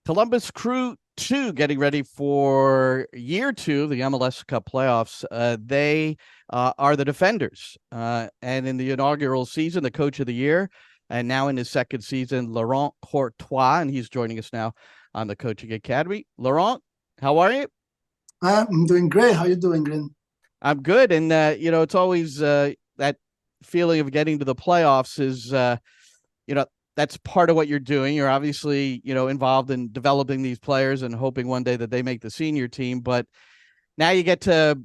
Columbus Crew 2 getting ready for year 2 of the MLS Cup playoffs. They are the defenders. And in the inaugural season, the coach of the year, and now in his second season, Lauren Courtois, and he's joining us now on the Coaching Academy. Laurent, how are you? I'm doing great. How are you doing, Glenn? I'm good. And, it's always that feeling of getting to the playoffs is, that's part of what you're doing. You're obviously, involved in developing these players and hoping one day that they make the senior team. But now you get to,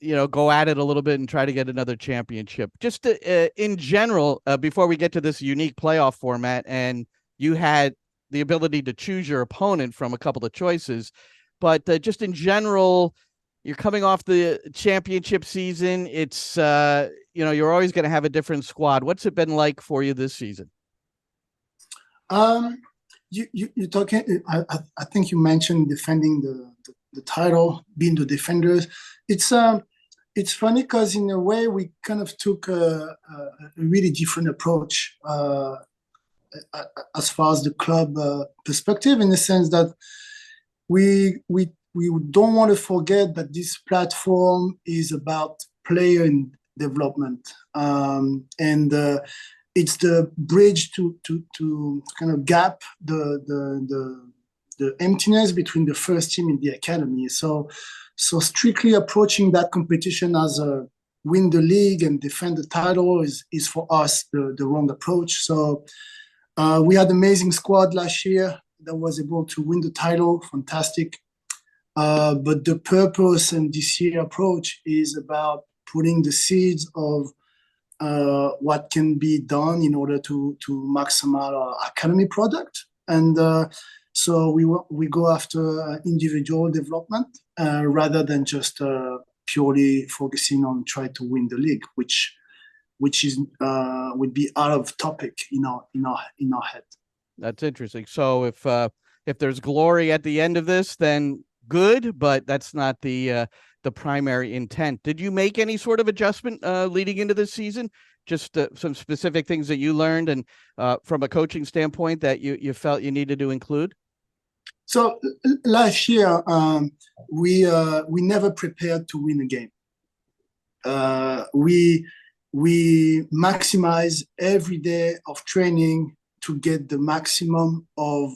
go at it a little bit and try to get another championship. Just in general, before we get to this unique playoff format, and you had the ability to choose your opponent from a couple of choices, but just in general, you're coming off the championship season. It's, you're always going to have a different squad. What's it been like for you this season? You talking? I think you mentioned defending the title, being the defenders. It's funny because in a way we kind of took a really different approach as far as the club perspective, in the sense that we don't want to forget that this platform is about player development, and it's the bridge to kind of gap the emptiness between the first team and the academy. So strictly approaching that competition as a win the league and defend the title is for us the wrong approach. So we had an amazing squad last year that was able to win the title. Fantastic. But the purpose and this year approach is about putting the seeds of what can be done in order to maximize our academy product. And so we go after individual development rather than just purely focusing on trying to win the league, which is would be out of topic in our head. That's interesting. So if there's glory at the end of this, then good, but that's not the primary intent. Did you make any sort of adjustment leading into this season? Just some specific things that you learned and from a coaching standpoint that you felt you needed to include? So last year, we never prepared to win a game. We maximize every day of training to get the maximum of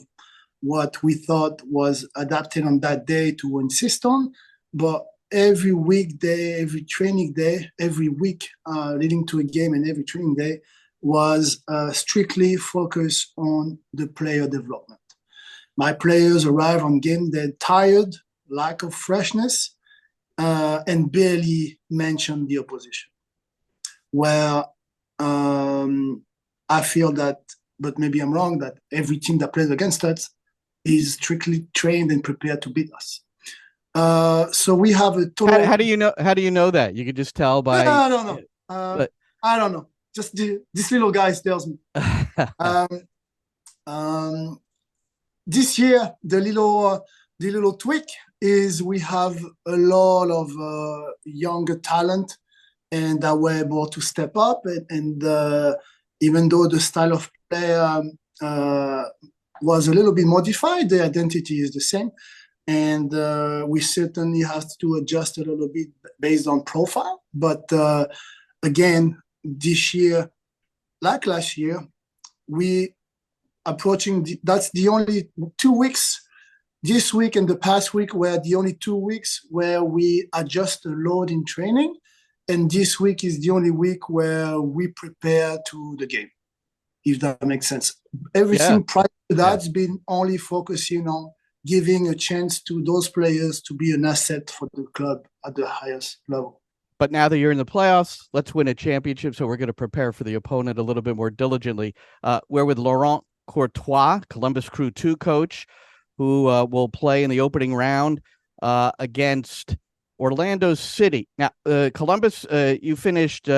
what we thought was adapted on that day to insist on. But every weekday, every training day, every week leading to a game and every training day was strictly focused on the player development. My players arrive on game day tired, lack of freshness, and barely mention the opposition. Where I feel that, but maybe I'm wrong, that every team that plays against us is strictly trained and prepared to beat us. So we have a total. How do you know? How do you know that? You could just tell by. I don't know. I don't know. Just this little guy tells me. This year, the little tweak is we have a lot of younger talent, and that we're able to step up. And even though the style of play was a little bit modified, the identity is the same. And we certainly have to adjust a little bit based on profile. But again, this year, like last year, we approaching that's the only 2 weeks. This week and the past week were the only 2 weeks where we adjust the load in training. And this week is the only week where we prepare to the game, if that makes sense. Everything prior to that's been only focusing on giving a chance to those players to be an asset for the club at the highest level. But now that you're in the playoffs, let's win a championship. So we're going to prepare for the opponent a little bit more diligently. We're with Lauren Courtois, Columbus Crew 2 coach, who will play in the opening round against Orlando City. Now, Columbus, you finished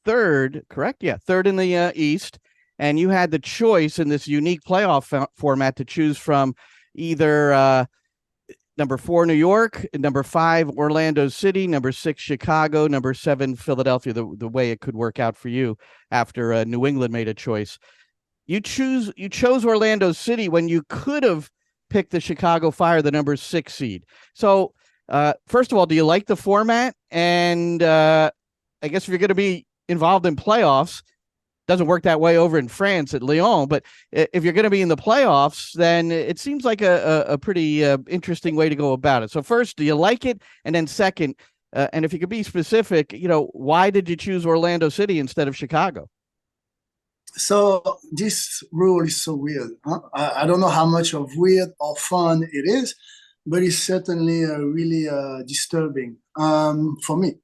third, correct? Yeah, third in the East. And you had the choice in this unique playoff format to choose from either number 4, New York, number 5, Orlando City, number 6, Chicago, number 7, Philadelphia, the way it could work out for you after New England made a choice. You chose Orlando City when you could have picked the Chicago Fire, the number 6 seed. So, first of all, do you like the format? And I guess if you're going to be involved in playoffs, doesn't work that way over in France at Lyon, but if you're going to be in the playoffs, then it seems like a pretty interesting way to go about it. So first, do you like it? And then second, and if you could be specific, why did you choose Orlando City instead of Chicago? So this rule is so weird. Huh? I don't know how much of weird or fun it is, but it's certainly really disturbing for me.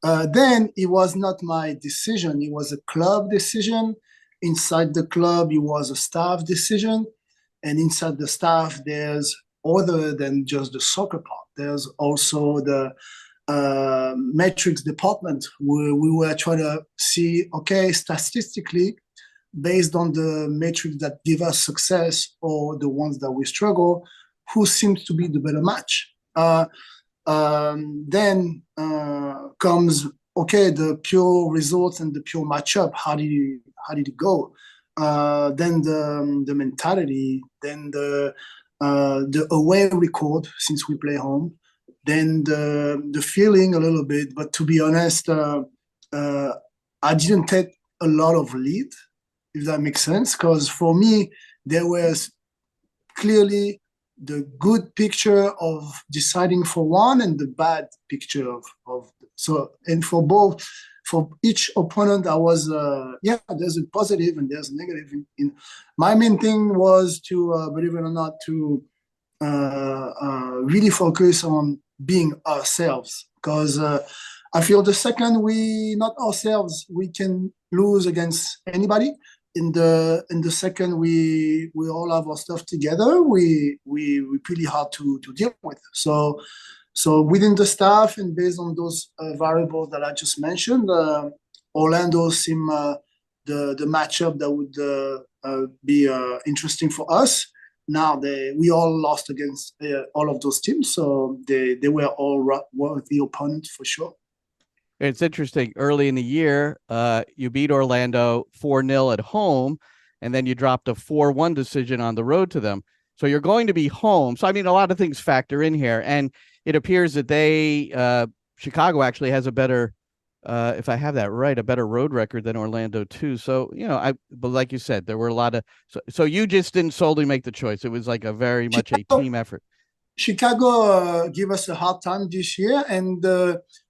Then it was not my decision. It was a club decision. Inside the club, it was a staff decision. And inside the staff, there's other than just the soccer part. There's also the metrics department where we were trying to see, okay, statistically, based on the metrics that give us success or the ones that we struggle, who seems to be the better match? Then comes, okay, the pure results and the pure matchup. How did it go? Then the mentality, then the away record since we play home, then the feeling a little bit. But to be honest, I didn't take a lot of lead, if that makes sense, because for me there was clearly the good picture of deciding for one and the bad picture of so, and for each opponent I was there's a positive and there's a negative in my main thing was to believe it or not to really focus on being ourselves, because I feel the second we not ourselves we can lose against anybody. In the second we all have our stuff together, we pretty hard to deal with. So within the staff and based on those variables that I just mentioned, Orlando seemed the matchup that would be interesting for us. Now we all lost against all of those teams, so they were all worthy opponents for sure. It's interesting. Early in the year, you beat Orlando 4-0 at home, and then you dropped a 4-1 decision on the road to them. So you're going to be home. So, I mean, a lot of things factor in here. And it appears that Chicago actually has a better, if I have that right, a better road record than Orlando too. So, but like you said, there were a lot of, so you just didn't solely make the choice. It was like a very much a team effort. Chicago gave us a hard time this year, and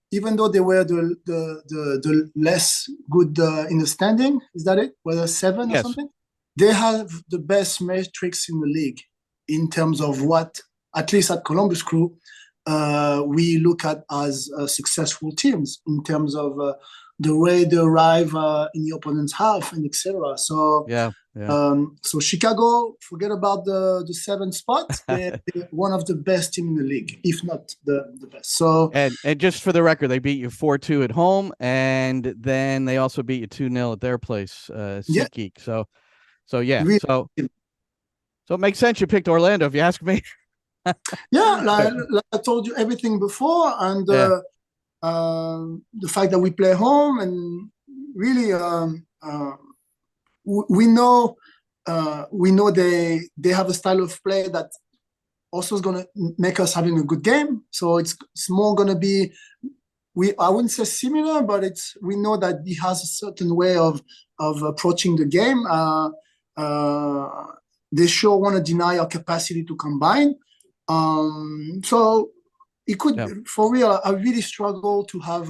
even though they were the less good in the standing, is that it? Whether 7 or something? They have the best metrics in the league in terms of what, at least at Columbus Crew, we look at as successful teams in terms of the way they arrive in the opponent's half and etc. So so Chicago, forget about the 7th spot. They're one of the best teams in the league, if not the best. So and just for the record, they beat you 4-2 at home, and then they also beat you 2-0 at their place, SeatGeek. So yeah, really? So it makes sense you picked Orlando, if you ask me. like I told you everything before, and the fact that we play home, and really we know they have a style of play that also is going to make us having a good game. So it's more going to be, I wouldn't say similar, but we know that he has a certain way of approaching the game. They sure want to deny our capacity to combine. So it could, for real, I really struggle to have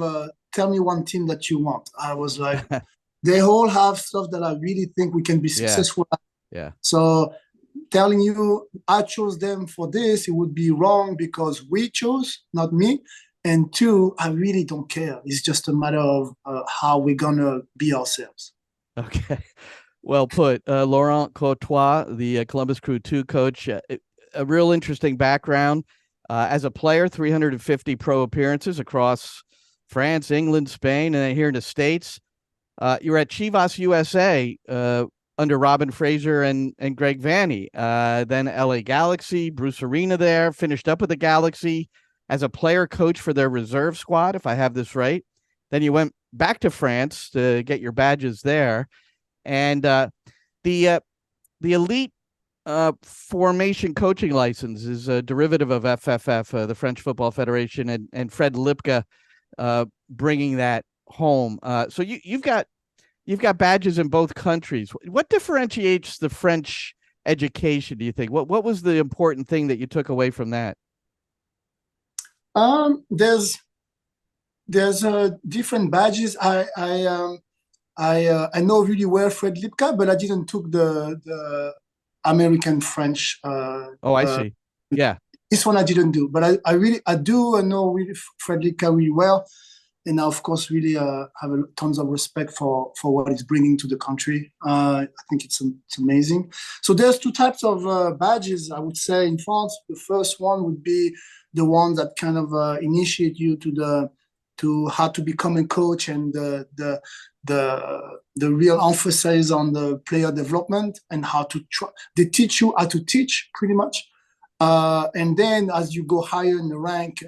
tell me one team that you want. I was like, they all have stuff that I really think we can be successful at. Yeah. So telling you I chose them for this, it would be wrong because we chose, not me. And 2, I really don't care. It's just a matter of how we're going to be ourselves. Okay. Well put. Lauren Courtois, the Columbus Crew 2 coach, a real interesting background. As a player, 350 pro appearances across France, England, Spain, and then here in the States. You were at Chivas USA under Robin Fraser and Greg Vanney. Then LA Galaxy, Bruce Arena there, finished up with the Galaxy as a player coach for their reserve squad, if I have this right. Then you went back to France to get your badges there. And the elite formation coaching license is a derivative of FFF, the French Football Federation, and Fred Lipka bringing that home. So you've got badges in both countries. What differentiates the French education, do you think? What was the important thing that you took away from that? There's different badges. I know really well Fred Lipka, but I didn't took the American French. Oh, I see. Yeah. This one I didn't do, but I do know really Fred Lipka really well, and I of course really have tons of respect for what he's bringing to the country. I think it's amazing. So there's two types of badges I would say in France. The first one would be the one that kind of initiate you to how to become a coach, and the real emphasis on the player development and how to they teach you how to teach pretty much. And then as you go higher in the rank,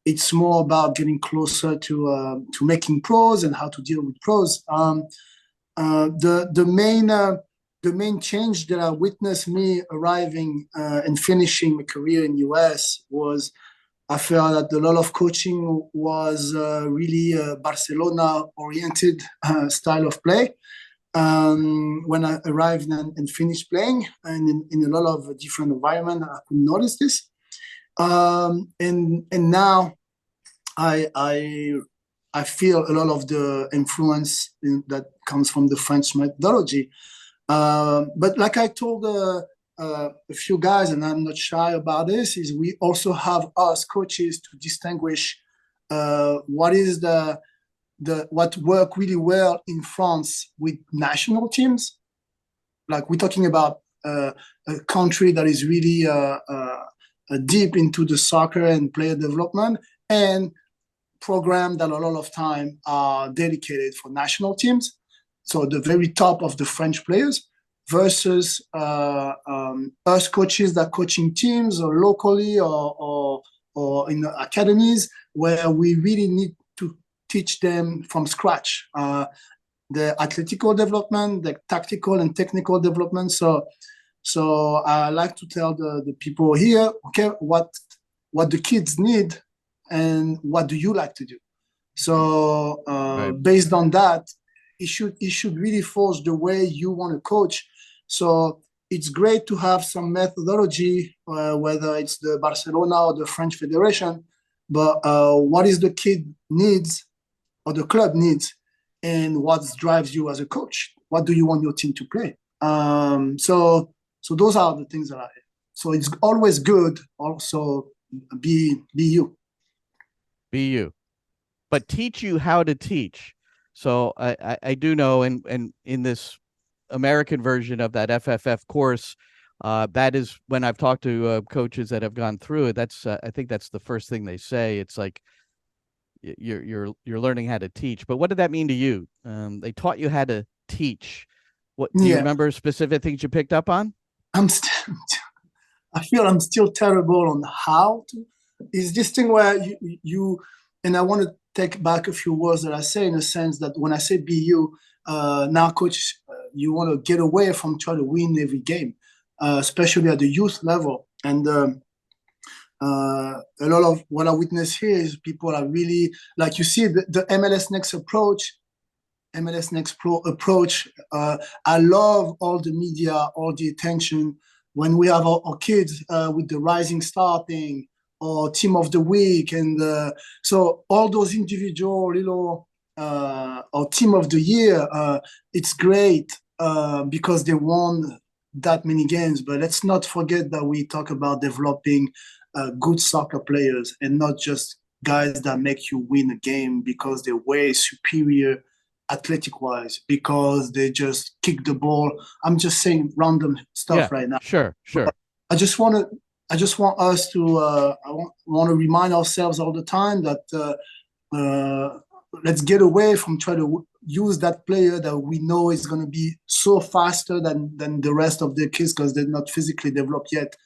it's more about getting closer to making pros and how to deal with pros. The main change that I witnessed me arriving and finishing my career in US was I felt that a lot of coaching was really Barcelona-oriented style of play. When I arrived and finished playing, and in a lot of different environments, I could notice this. And now I feel a lot of the influence that comes from the French methodology. But like I told a few guys, and I'm not shy about this, is we also have us coaches to distinguish what is what work really well in France with national teams. Like we're talking about a country that is really deep into the soccer and player development, and program that a lot of time are dedicated for national teams. So the very top of the French players, versus us coaches that coaching teams or locally or in academies where we really need to teach them from scratch the athletic development, the tactical and technical development. So I like to tell the people here, okay, what the kids need and what do you like to do. So Right. based on that, it should really force the way you want to coach. So it's great to have some methodology, whether it's the Barcelona or the French Federation, but what is the kid needs or the club needs, and what drives you as a coach? What do you want your team to play? So those are the things that so it's always good also be you. Be you. But teach you how to teach. So I do know, and in this American version of that FFF course, that is when I've talked to coaches that have gone through it. That's I think that's the first thing they say. It's like you're learning how to teach. But what did that mean to you? They taught you how to teach. What do you remember specific things you picked up on? I feel I'm still terrible on how to. Is this thing where you and I want to take back a few words that I say, in a sense that when I say be you, now coach, you want to get away from trying to win every game, especially at the youth level. And a lot of what I witness here is people are really, like you see the MLS Next approach, MLS Next Pro approach. I love all the media, all the attention when we have our kids with the Rising Star thing or Team of the Week. And so all those individual little or Team of the Year, it's great because they won that many games. But let's not forget that we talk about developing good soccer players and not just guys that make you win a game because they're way superior athletic-wise, because they just kick the ball. I'm just saying random stuff right now. Sure. But I just want us to I want to remind ourselves all the time that let's get away from trying to use that player that we know is going to be so faster than the rest of the kids because they're not physically developed yet.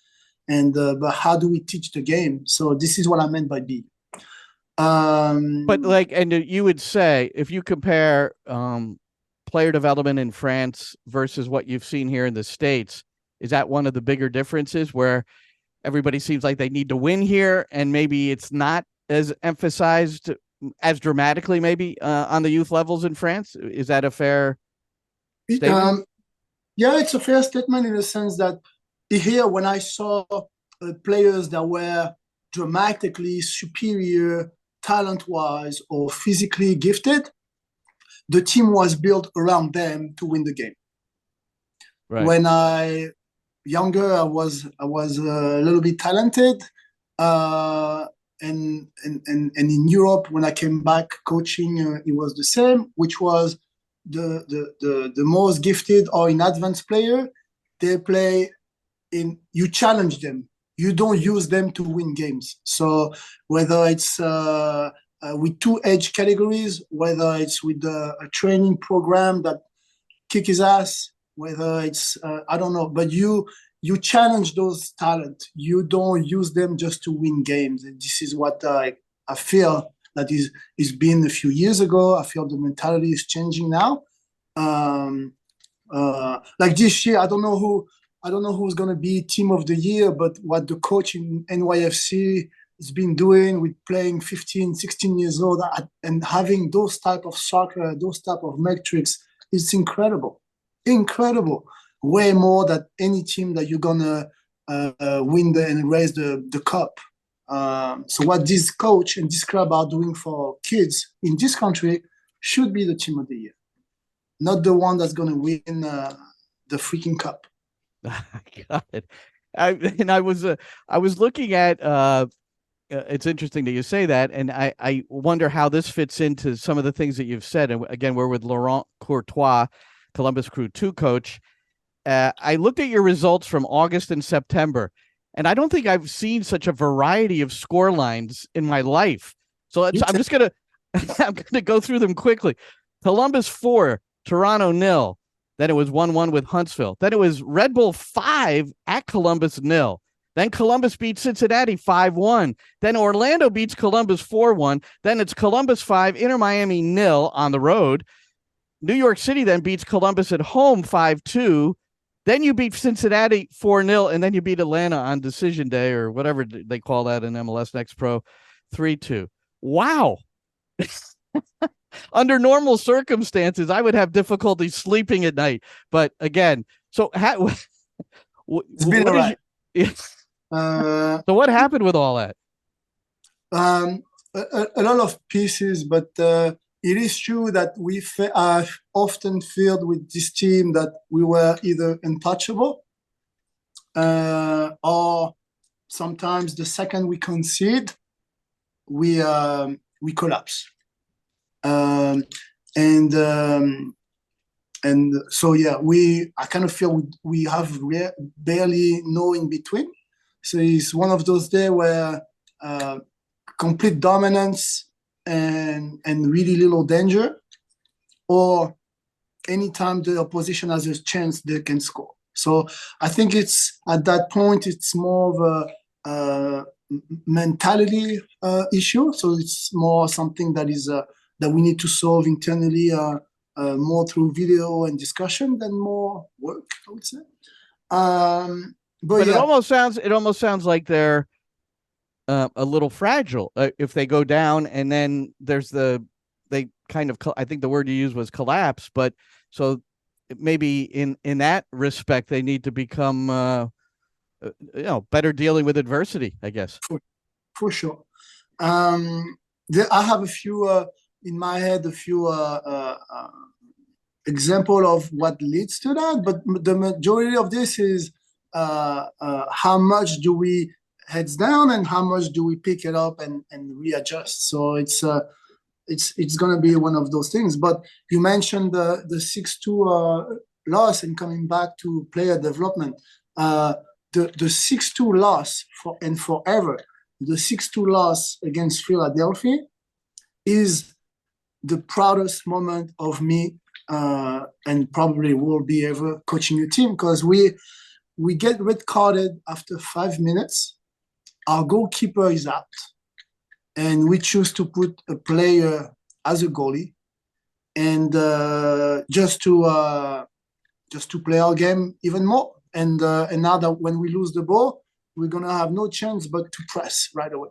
And but how do we teach the game? So this is what I meant by B. But like, and you would say if you compare player development in France versus what you've seen here in the States, Is that one of the bigger differences where everybody seems like they need to win here, and maybe it's not as emphasized as dramatically maybe on the youth levels in France? Is that a fair statement? Yeah, it's a fair statement in the sense that here, when I saw players that were dramatically superior talent-wise or physically gifted, the team was built around them to win the game. Right. When younger, I was a little bit talented, and in Europe, when I came back coaching, it was the same, which was the most gifted or in advanced player. They play you challenge them. You don't use them to win games. So whether it's with two age categories, whether it's with a training program that kick his ass, whether it's I don't know, but you challenge those talent. You don't use them just to win games. And this is what I feel that is been a few years ago. I feel the mentality is changing now. Like this year, I don't know who's going to be team of the year, but what the coach in NYFC has been doing with playing 15, 16 years old and having those type of soccer, those type of metrics, it's incredible. Incredible. Way more than any team that you're going to win and raise the cup. So what this coach and this club are doing for kids in this country should be the team of the year, not the one that's going to win the freaking cup. Got it. I was looking at it's interesting that you say that, and I wonder how this fits into some of the things that you've said. And again, we're with Lauren Courtois, Columbus Crew 2 coach. I looked at your results from August and September, and I don't think I've seen such a variety of score lines in my life. So I'm just gonna I'm gonna go through them quickly. Columbus 4, Toronto 0. Then it was 1-1 with Huntsville. Then it was Red Bull 5 at Columbus 0. Then Columbus beats Cincinnati 5-1. Then Orlando beats Columbus 4-1. Then it's Columbus 5, Inter Miami 0 on the road. New York City then beats Columbus at home 5-2. Then you beat Cincinnati 4-0, and then you beat Atlanta on decision day, or whatever they call that in MLS NEXT Pro, 3-2. Wow. Under normal circumstances, I would have difficulty sleeping at night. But again, so it's been all right. So what happened with all that? A lot of pieces, but it is true that we often felt with this team that we were either untouchable or sometimes the second we concede, we collapse. And so yeah, I kind of feel we have barely no in between. So it's one of those days where complete dominance and really little danger, or anytime the opposition has a chance, they can score. So I think it's at that point it's more of a mentality issue. So it's more something that is that we need to solve internally, more through video and discussion than more work, I would say. But yeah. it almost sounds like they're a little fragile if they go down, and then they kind of, I think the word you used was collapse. But so maybe in that respect, they need to become better dealing with adversity, I guess. For sure. I have a few in my head, a few example of what leads to that, but the majority of this is how much do we heads down and how much do we pick it up and readjust. So it's going to be one of those things. But you mentioned the 6-2 loss, and coming back to player development, the 6-2 loss forever, the 6-2 loss against Philadelphia is the proudest moment of me, and probably will be ever coaching a team, because we get red carded after 5 minutes. Our goalkeeper is out, and we choose to put a player as a goalie, and just to play our game even more. and now that when we lose the ball, we're gonna have no chance but to press right away.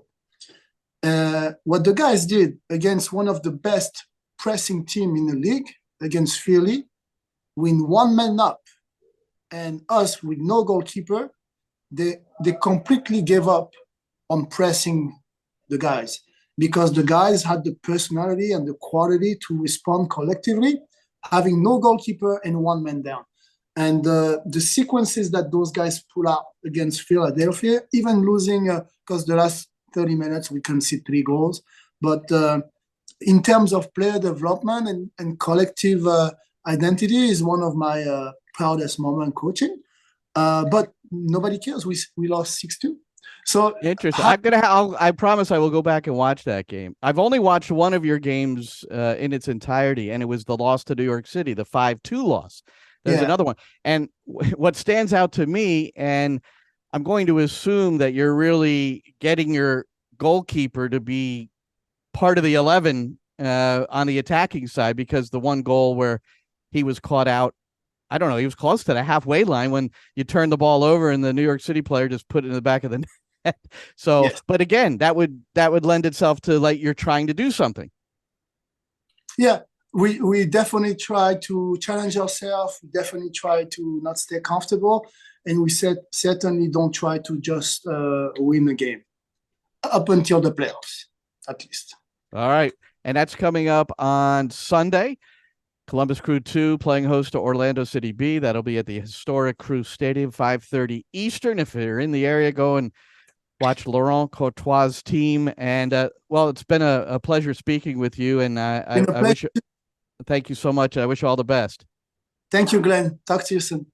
What the guys did against one of the best pressing team in the league, against Philly, with one man up and us with no goalkeeper, they completely gave up on pressing the guys, because the guys had the personality and the quality to respond collectively, having no goalkeeper and one man down. And the sequences that those guys pull out against Philadelphia, even losing, because the last 30 minutes we conceded 3 goals, but in terms of player development and collective identity, is one of my proudest moments coaching. But nobody cares. We lost 6-2. So interesting. I promise I will go back and watch that game. I've only watched one of your games in its entirety, and it was the loss to New York City, the 5-2 loss. There's another one. And what stands out to me, and I'm going to assume that you're really getting your goalkeeper to be part of the 11 on the attacking side, because the one goal where he was caught out, I don't know, he was close to the halfway line when you turned the ball over and the New York City player just put it in the back of the net. So, yes. But again, that would lend itself to like you're trying to do something. Yeah, we definitely try to challenge ourselves. We definitely try to not stay comfortable, and we certainly don't try to just win the game up until the playoffs, at least. All right, and that's coming up on Sunday. Columbus Crew 2 playing host to Orlando City B. That'll be at the historic Crew Stadium, 5:30 Eastern. If you're in the area, go and watch Lauren Courtois' team. And, well, it's been a pleasure speaking with you, and I wish you, thank you so much. I wish you all the best. Thank you, Glenn. Talk to you soon.